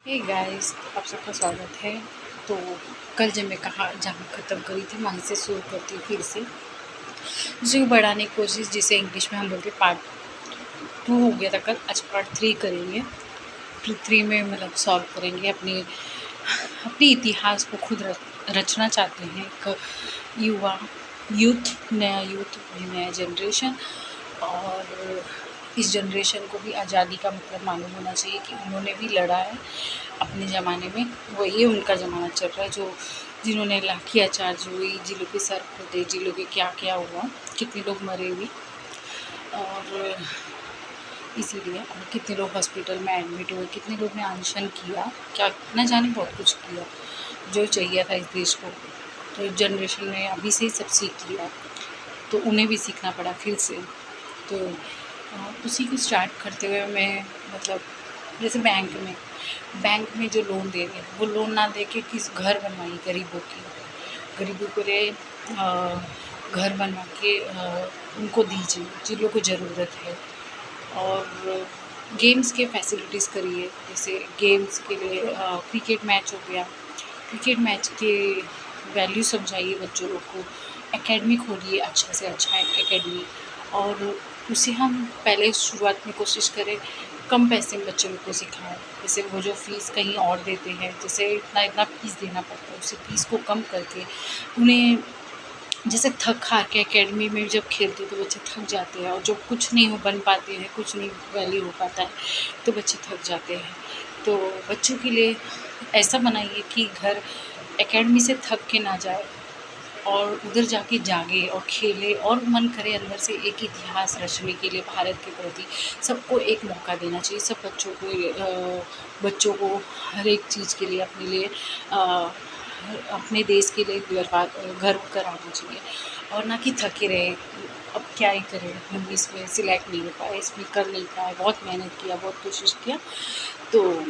Hey guys, आप सबका स्वागत है। तो कल जब मैं कहा जहाँ ख़त्म करी थी वहीं से शुरू करती हूँ फिर से उसी को बढ़ाने की कोशिश, जिसे इंग्लिश में हम बोलते हैं पार्ट 2 हो गया था कल। आज पार्ट 3 करेंगे। पार्ट 3 में मतलब सॉल्व करेंगे अपनी अपने इतिहास को खुद रचना चाहते हैं एक युवा नया यूथ, नया जनरेशन। और इस जनरेशन को भी आज़ादी का मतलब मालूम होना चाहिए कि उन्होंने भी लड़ा है अपने ज़माने में। वो ये उनका ज़माना चल रहा है जो जिन्होंने लाठीचार्ज हुई, जिन लोग के सर फटे, जिन लोग के क्या क्या हुआ, कितने लोग मरे भी। और इसीलिए और कितने लोग हॉस्पिटल में एडमिट हुए, कितने लोग ने अनशन किया, क्या न जाने बहुत कुछ किया जो चाहिए था इस देश को। तो इस जनरेशन ने अभी से ही सब सीख लिया, तो उन्हें भी सीखना पड़ा फिर से। तो उसी को स्टार्ट करते हुए मैं मतलब जैसे बैंक में जो लोन दे रहे हैं वो लोन ना दे के किस घर बनवाइए गरीबों के लिए घर बनवा के उनको दीजिए जिन लोगों को ज़रूरत है। और गेम्स के फैसिलिटीज़ करिए, जैसे गेम्स के लिए क्रिकेट मैच हो गया, क्रिकेट मैच के वैल्यू समझाइए बच्चों लोग को। एकेडमी खोलिए, अच्छा से अच्छा एकेडमी। और उसे हम पहले शुरुआत में कोशिश करें कम पैसे में बच्चों लोग को सिखाएं। जैसे वो जो फ़ीस कहीं और देते हैं, जैसे इतना इतना फ़ीस देना पड़ता है, उसे फ़ीस को कम करके उन्हें जैसे थक हार के एकेडमी में जब खेलते हैं तो बच्चे थक जाते हैं, और जो कुछ नहीं हो बन पाते हैं, कुछ नहीं वैल्यू हो पाता है, तो बच्चे थक जाते हैं। तो बच्चों के लिए ऐसा बनाइए कि घर एकेडमी से थक के ना जाए और उधर जाके जागे और खेले, और मन करे अंदर से एक इतिहास रचने के लिए भारत के प्रति। सबको एक मौका देना चाहिए, सब बच्चों को हर एक चीज़ के लिए अपने लिए अपने देश के लिए गर्व कराना चाहिए, और ना कि थके रहे। अब क्या ही करें, हम इसमें सिलेक्ट नहीं हो पाए, इसमें कर नहीं पाए, बहुत मेहनत किया, बहुत कोशिश किया। तो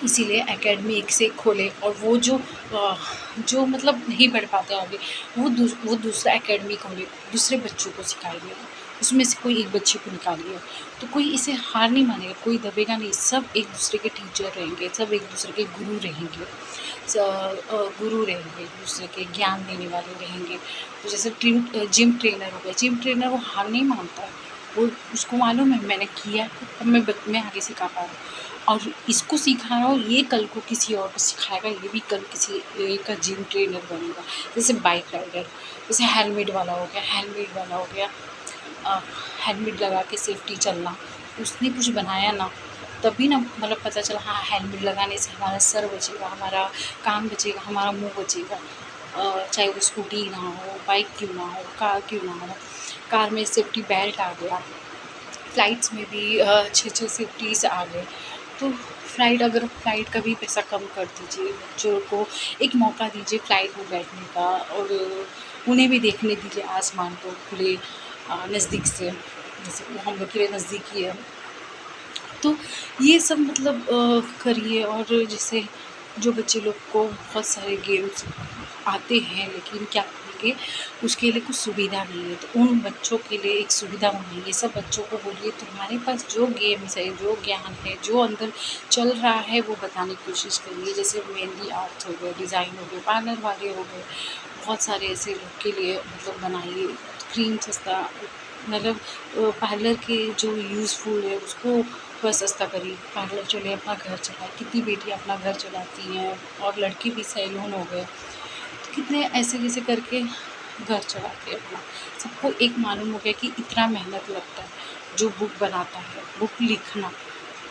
इसीलिए एकेडमी एक से एक खोले, और वो जो मतलब नहीं पढ़ पाते आगे, वो दूसरा एकेडमी खोले, दूसरे बच्चों को सिखाइए, उसमें से कोई एक बच्चे को निकालिए। तो कोई इसे हार नहीं मानेगा, कोई दबेगा नहीं, सब एक दूसरे के टीचर रहेंगे, सब एक दूसरे के गुरु रहेंगे, एक दूसरे के ज्ञान देने वाले रहेंगे। तो जैसे जिम ट्रेनर हो गया, जिम ट्रेनर वो हार नहीं मानता है, वो उसको मालूम है मैंने किया है, अब मैं आगे सिखा पा रहा हूँ, और इसको सिखा रहा हूँ, ये कल को किसी और को सिखाएगा, ये भी कल किसी एक का जिम ट्रेनर बनेगा। जैसे बाइक राइडर, जैसे हेलमेट वाला हो गया, हेलमेट लगा के सेफ्टी चलना, उसने कुछ बनाया ना, तभी ना मतलब पता चला हाँ हेलमेट लगाने से हमारा सर बचेगा, हमारा कान बचेगा, हमारा मुंह बचेगा। चाहे वो स्कूटी ना हो, बाइक क्यों ना हो, कार क्यों ना हो, कार में सेफ्टी बेल्ट आ गया, फ़्लाइट्स में भी अच्छे सेफ्टीज़ आ गए। तो फ़्लाइट का भी पैसा कम कर दीजिए, बच्चों को एक मौका दीजिए फ़्लाइट में बैठने का, और उन्हें भी देखने दीजिए आसमान को खुले नज़दीक से, जैसे वो हम लोग के लिए नज़दीक ही है। तो ये सब मतलब करिए। और जैसे जो बच्चे लोग को बहुत सारे गेम्स आते हैं लेकिन क्या करेंगे, उसके लिए कुछ सुविधा नहीं है, तो उन बच्चों के लिए एक सुविधा बनाइए। सब बच्चों को बोलिए तुम्हारे पास जो गेम्स है, जो ज्ञान है, जो अंदर चल रहा है, वो बताने की कोशिश करिए। जैसे मेहंदी आर्ट्स हो गए, डिज़ाइन हो गए, पार्लर वाले हो गए, बहुत सारे ऐसे लोग के लिए मतलब बनाइए। क्रीम सस्ता मतलब पार्लर के जो यूज़फुल है उसको थोड़ा सस्ता करिए, पार्लर चले अपना घर चलाए। कितनी बेटियाँ अपना घर चलाती हैं, और लड़के भी सैलून हो गए, तो कितने ऐसे करके घर चलाते हैं अपना। सबको एक मालूम हो गया कि इतना मेहनत लगता है, जो बुक बनाता है, बुक लिखना,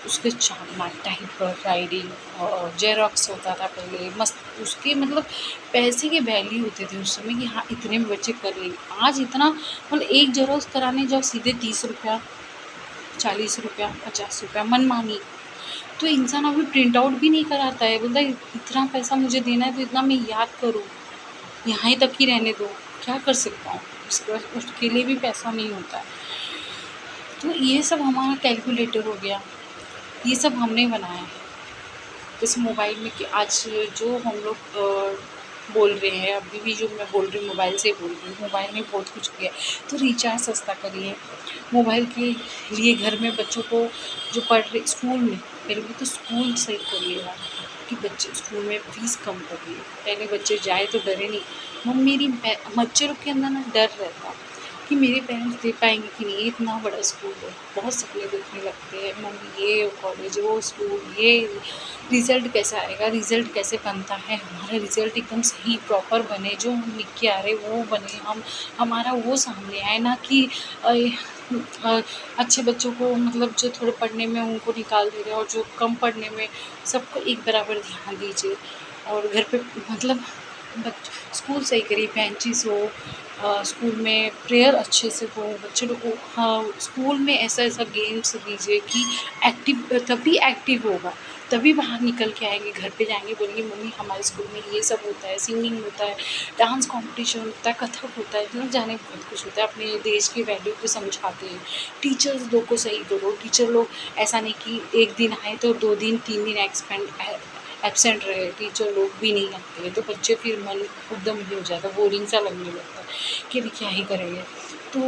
उसके छापना, टाइपर, राइटिंग, और जेरॉक्स होता था पहले मस्त, उसके मतलब पैसे के वैल्यू होते थे उस समय कि हाँ इतने में बच्चे कर लेंगे। आज इतना मतलब एक जेरॉक्स कराने जाओ सीधे 30 रुपया, 40 रुपया, 50 रुपया मनमानी। तो इंसान अभी प्रिंट आउट भी नहीं कराता है, बोलता है इतना पैसा मुझे देना है तो इतना मैं याद करूँ, यहाँ ही तक ही रहने दो, क्या कर सकता हूँ, उसके बाद उसके लिए भी पैसा नहीं होता है। तो ये सब हमारा कैलकुलेटर हो गया, ये सब हमने बनाया है। जैसे मोबाइल में कि आज जो हम लोग बोल रहे हैं, अभी भी जो मैं बोल रही हूँ मोबाइल से बोल रही हूँ, मोबाइल में बहुत कुछ किया है। तो रिचार्ज सस्ता करिए मोबाइल के लिए। घर में बच्चों को जो पढ़ रहे स्कूल में पहले भी तो स्कूल सही करिए यार, कि बच्चे स्कूल में फ़ीस कम करिए। पहले बच्चे जाए तो डरे नहीं। मेरी बच्चे लोग के अंदर ना डर रहता कि मेरे पेरेंट्स दे पाएंगे कि नहीं, इतना बड़ा स्कूल है, बहुत सपने देखने लगते हैं मम्मी, ये कॉलेज, वो स्कूल, ये रिज़ल्ट कैसा आएगा, रिज़ल्ट कैसे बनता है, हमारा रिज़ल्ट एकदम सही प्रॉपर बने, जो हम लिख के आ रहे वो बने, हम हमारा वो सामने आए, ना कि अ, अच्छे बच्चों को मतलब जो थोड़े पढ़ने में उनको निकाल दे रहे हैं, और जो कम पढ़ने में सबको एक बराबर ध्यान दीजिए। और घर पे मतलब बच स्कूल सही करिए, बेंचेस हो, स्कूल में प्रेयर अच्छे से हो, बच्चे लोग को हाँ, स्कूल में ऐसा गेम्स दीजिए कि एक्टिव, तभी एक्टिव होगा, तभी बाहर निकल के आएंगे, घर पे जाएंगे बोलेंगे मम्मी हमारे स्कूल में ये सब होता है, सिंगिंग होता है, डांस कंपटीशन होता है, कथक होता है, मतलब जाने बहुत कुछ होता है, अपने देश की वैल्यू को समझाते हैं। टीचर्स लोग को सही करो, टीचर लोग ऐसा नहीं कि एक दिन आए तो 2 दिन 3 दिन एब्सेंट रहे, टीचर लोग भी नहीं आते हैं, तो बच्चे फिर मन एकदम ये हो जाता है, बोरिंग सा लगने लगता है कि अभी क्या ही करेंगे। तो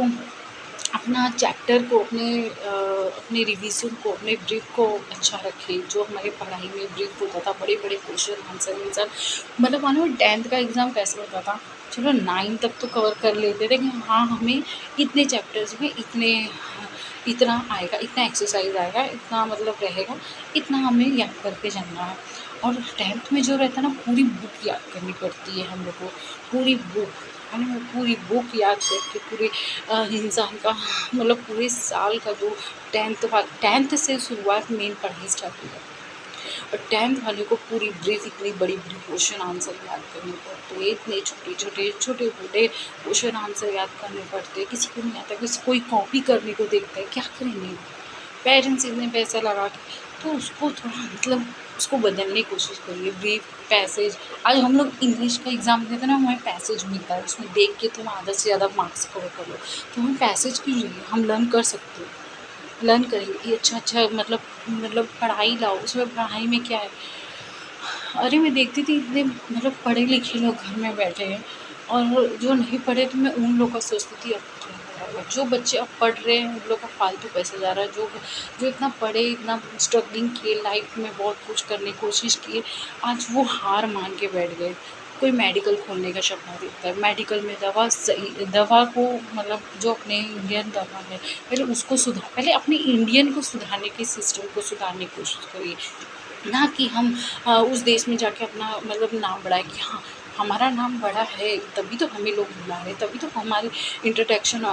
अपना चैप्टर को, अपने रिवीजन को, अपने ब्रीफ को अच्छा रखें। जो हमारे पढ़ाई में ब्रीफ होता था, बड़े बड़े क्वेश्चन आंसर इंसान, मतलब मानो 10th का एग्ज़ाम कैसे होता था, चलो 9 तक तो कवर कर लेते थे कि हाँ हमें इतने चैप्टर्स में इतना आएगा, इतना एक्सरसाइज आएगा, इतना मतलब रहेगा, इतना हमें याद करके जाना है। और 10th में जो रहता है ना, पूरी बुक याद करनी पड़ती है हम लोग को, पूरी बुक है ना, पूरी बुक याद करके पूरे इंसान का मतलब पूरे साल का जो 10th से शुरुआत मेन पढ़ाई स्टार्ट हो जाती है। और 10th वाले को पूरी ब्रीफ, इतनी बड़ी बड़ी क्वेश्चन आंसर याद करने पड़ते हैं, इतने छोटे छोटे छोटे छोटे क्वेश्चन आंसर याद करने पड़ते हैं, किसी को नहीं आता, किसी कोई कॉपी करने को देखता है, क्या करेंगे पेरेंट्स इतने पैसा लगा के। तो उसको थोड़ा मतलब उसको बदलने की कोशिश करिए, ब्रीफ पैसेज। आज हम लोग इंग्लिश का एग्ज़ाम देते हैं ना, हमें पैसेज मिलता है, उसमें देख के तुम आधा से ज़्यादा मार्क्स कवर कर लो, तो हमें पैसेज क्यों चाहिए, हम लर्न कर सकते हैं, लर्न करेंगे कि अच्छा मतलब पढ़ाई लाओ, उसमें पढ़ाई में क्या है। अरे मैं देखती थी इतने मतलब पढ़े लिखे लोग घर में बैठे हैं, और जो नहीं पढ़े, तो मैं उन लोग का सोचती थी अब क्या हो रहा है। जो बच्चे अब पढ़ रहे हैं उन लोग का फालतू पैसा जा रहा है, जो जो इतना पढ़े, इतना स्ट्रगलिंग किए, लाइफ में बहुत कुछ करने की कोशिश किए, आज वो हार मान के बैठ गए। कोई मेडिकल खोलने का सपना देखता है, मेडिकल में दवा को मतलब जो अपने इंडियन दवा है, पहले अपने इंडियन को सुधारने के सिस्टम को सुधारने की कोशिश करिए, ना कि हम उस देश में जाके अपना मतलब नाम बढ़ाएं कि हाँ हमारा नाम बड़ा है, तभी तो हमें लोग बुला रहे हैं, तभी तो हमारी इंट्रोडक्शन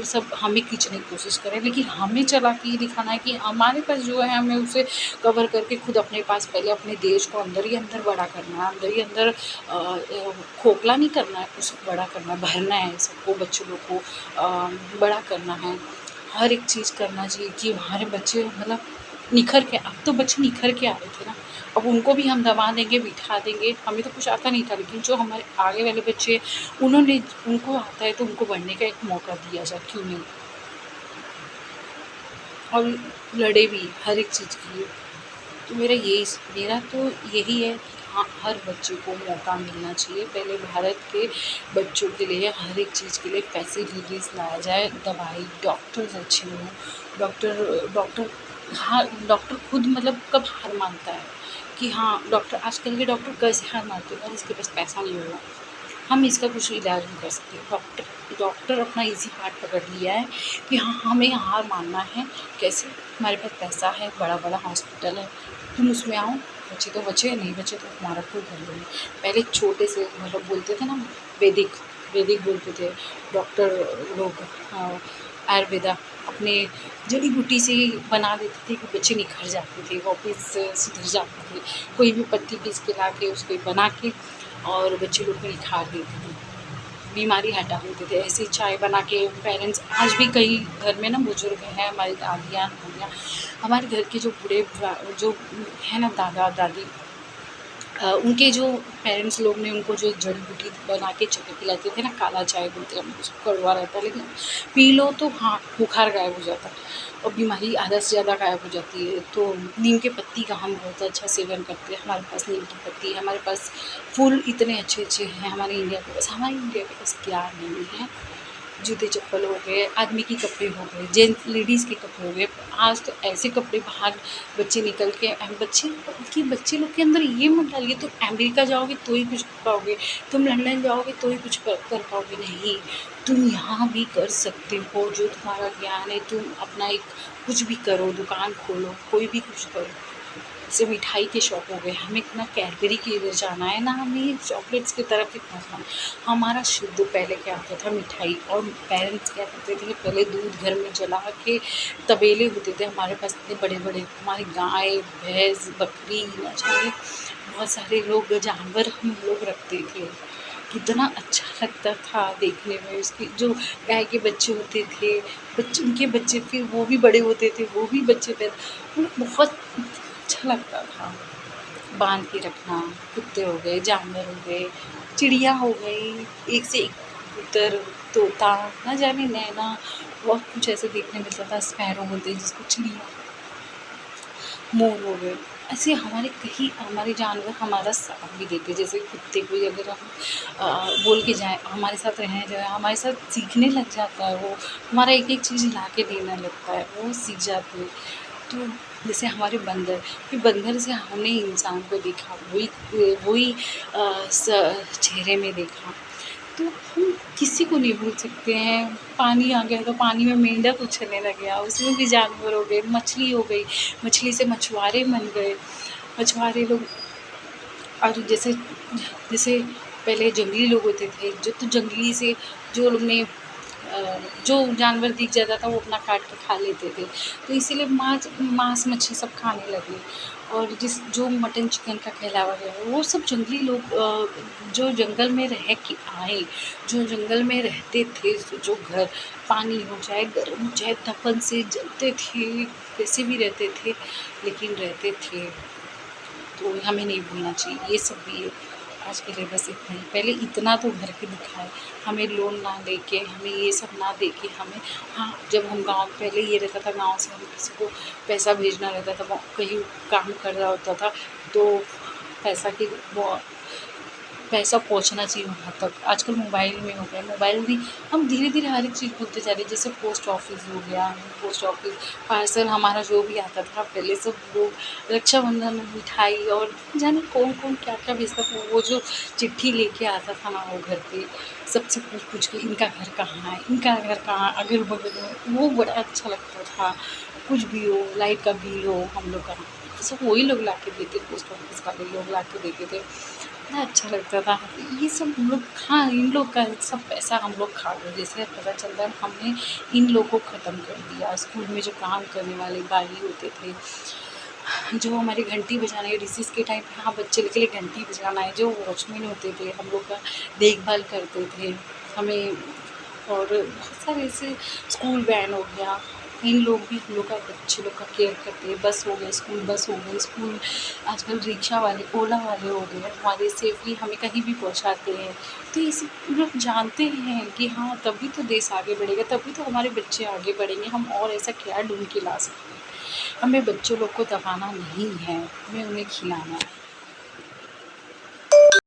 सब हमें खींचने की कोशिश करें, लेकिन हमें चला के ये दिखाना है कि हमारे पास जो है हमें उसे कवर करके खुद अपने पास पहले अपने देश को अंदर ही अंदर बड़ा करना है, अंदर ही अंदर खोखला नहीं करना है, उसको बड़ा करना है, भरना है, सबको बच्चों लोग को बड़ा करना है, हर एक चीज़ करना चाहिए कि हमारे बच्चे मतलब निखर के, अब तो बच्चे निखर के आ रहे थे ना, अब उनको भी हम दबा देंगे, बिठा देंगे, हमें तो कुछ आता नहीं था, लेकिन जो हमारे आगे वाले बच्चे हैं, उनको आता है, तो उनको बढ़ने का एक मौका दिया जाए, क्यों नहीं। और लड़े भी हर एक चीज़ के लिए। तो मेरा तो यही है कि हाँ हर बच्चे को मौका मिलना चाहिए, पहले भारत के बच्चों के लिए हर एक चीज़ के लिए फैसिलिटीज़ लाया जाए, दवाई, डॉक्टर्स अच्छे हों, डॉक्टर हाँ डॉक्टर खुद मतलब कब हार मानता है कि हाँ डॉक्टर, आजकल के डॉक्टर कैसे हार मानते हैं, अरे इसके पास पैसा नहीं होगा, हम इसका कुछ इलाज नहीं कर सकते, डॉक्टर अपना इजी पार्ट पकड़ लिया है कि हाँ हमें हार मानना है, कैसे, हमारे पास पैसा है, बड़ा बड़ा हॉस्पिटल है, तुम उसमें आओ, बचे तो बचे, नहीं बचे तो हमारा कोई गंद नहीं। पहले छोटे से मतलब बोलते थे ना, वैदिक वैदिक बोलते थे डॉक्टर लोग, आयुर्वेदा अपने जड़ी बूटी से ही बना देते थे कि बच्चे निखर जाते थे, वापस सुधर जाते थे, कोई भी पत्ती पीस के ला के उसको बना के और बच्चे लोग को निखार देते थे, बीमारी हटा देते थे, ऐसे ही चाय बना के पेरेंट्स, आज भी कई घर में ना बुजुर्ग हैं, हमारी दादियाँ नानियाँ, हमारे घर के जो जो है ना दादा दादी, उनके जो पेरेंट्स लोग ने उनको जो जड़ी बूटी बना के चाय पिलाते थे ना, काला चाय बोलते हैं हम उसको, कड़वा रहता है लेकिन पी लो तो हाँ बुखार गायब हो जाता है, और बीमारी आधा से ज़्यादा गायब हो जाती है। तो नीम के पत्ती का हम बहुत अच्छा सेवन करते हैं, हमारे पास नीम की पत्ती है, हमारे पास फूल इतने अच्छे अच्छे हैं, हमारे इंडिया के पास क्या नहीं है। जूते चप्पल हो गए, आदमी के कपड़े हो गए, जेंट्स लेडीज़ के कपड़े हो गए। आज तो ऐसे कपड़े बाहर बच्चे निकल के बच्चे लोग के अंदर ये मत डालिए तुम अमेरिका जाओगे तो ही कुछ कर पाओगे, तुम लंदन जाओगे तो ही कुछ कर पाओगे, नहीं। तुम यहाँ भी कर सकते हो, जो तुम्हारा ज्ञान है तुम अपना एक कुछ भी करो, दुकान खोलो, कोई भी कुछ करो। जैसे मिठाई के शौक हो गए, हमें ना कैडबरी की इधर जाना है, ना हमें चॉकलेट्स की तरफ इतना जाना है। हमारा शुद्ध पहले क्या होता था मिठाई, और पेरेंट्स क्या करते थे, पहले दूध घर में जला के तबेले होते थे हमारे पास इतने बड़े-बड़े, हमारी गाय, भैंस, बकरी, न जाने बहुत सारे लोग जानवर हम लोग रखते थे। कितना अच्छा लगता था देखने में, उसकी जो गाय के बच्चे होते थे, बच्चे उनके बच्चे फिर वो भी बड़े होते थे, वो भी बच्चे पैदा, मतलब बहुत अच्छा लगता था। बांध के रखना, कुत्ते हो गए, जानवर हो गए, चिड़िया हो गई, एक से एक कबूतर, तोता, ना जाने नैना, बहुत कुछ ऐसे देखने मिलता था। स्पैरो बोलते हैं जिसको, चिड़िया, मोर हो गए। ऐसे हमारे कई हमारे जानवर हमारा साथ भी देते, जैसे कुत्ते को अगर हम बोल के जाएँ हमारे साथ रहने जाए, हमारे साथ सीखने लग जाता है वो, हमारा एक-एक चीज़ ला के देने लगता है, वो सीख जाते हैं। तो जैसे हमारे बंदर, फिर बंदर से हमने इंसान को देखा, वही चेहरे में देखा, तो हम किसी को नहीं भूल सकते हैं। पानी आ गया तो पानी में मेंढक उछलने लग गया, उसमें भी जानवर हो गए, मछली हो गई, मछली से मछुआरे बन गए, मछुआरे लोग। और जैसे जैसे पहले जंगली लोग होते थे, जो तो जंगली से जो लोग ने जो जानवर दिख जाता था वो अपना काट के खा लेते थे, तो इसीलिए मांस मच्छी सब खाने लगे। और जो मटन चिकन का कहलावा गया है, वो सब जंगली लोग जो जंगल में रह के आए, जो जंगल में रहते थे, जो घर पानी हो चाहे गर्म हो चाहे तपन से जलते थे, कैसे भी रहते थे, लेकिन रहते थे। तो हमें नहीं भूलना चाहिए ये सब भी। आज के लिए बस इतना ही, पहले इतना तो भर के दिखाए, हमें लोन ना लेके, हमें ये सब ना देके, हमें, हाँ, जब हम गाँव पहले ये रहता था, गाँव से हम किसी को पैसा भेजना रहता था, वो कहीं काम कर रहा होता था, तो पैसा की वो पैसा पहुँचना चाहिए वहाँ तक। आजकल मोबाइल में हो गया, मोबाइल भी हम धीरे-धीरे हर एक चीज़ भूलते जा रहे हैं, जैसे पोस्ट ऑफ़िस हो गया, पोस्ट ऑफ़िस, पार्सल हमारा जो भी आता था, पहले सब लोग रक्षाबंधन में मिठाई और जाने कौन-कौन क्या-क्या भेजता था, वो जो चिट्ठी लेके आता था ना वो घर पे, सबसे पूछ-पूछ के इनका घर कहाँ है, इनका घर कहाँ, अगल-बगल में, वो बड़ा अच्छा लगता था। कुछ भी हो, लाइट का बिल हो हम लोग का, सब वही लोग लाके देते, पोस्ट ऑफ़िस वाले लोग लाके देते थे। इतना अच्छा लगता था। ये सब हम लोग, हाँ, इन लोग का सब पैसा हम लोग खा गए, जैसे पता चल रहा है हमने इन लोग को ख़त्म कर दिया। स्कूल में जो काम करने वाले बाई होते थे, जो हमारी घंटी बजाने, रिसेस के टाइम पे हाँ बच्चे के लिए घंटी बजाना है, जो वॉचमैन होते थे, हम लोग का देखभाल करते थे, हमें। और बहुत सारे ऐसे, स्कूल वैन हो गया, इन लोग भी हम लोग का बच्चे लोग का केयर करते हैं। बस हो गए, स्कूल बस हो गई, स्कूल आजकल रिक्शा वाले, ओला वाले हो गए, हमारे सेफ़ली हमें कहीं भी पहुँचाते हैं। तो ये सब हम लोग जानते हैं कि हाँ, तभी तो देश आगे बढ़ेगा, तभी तो हमारे बच्चे आगे बढ़ेंगे। हम और ऐसा क्या ढूँढ के ला सकते हैं। हमें बच्चों लोग को दबाना नहीं है, हमें उन्हें खिलाना है।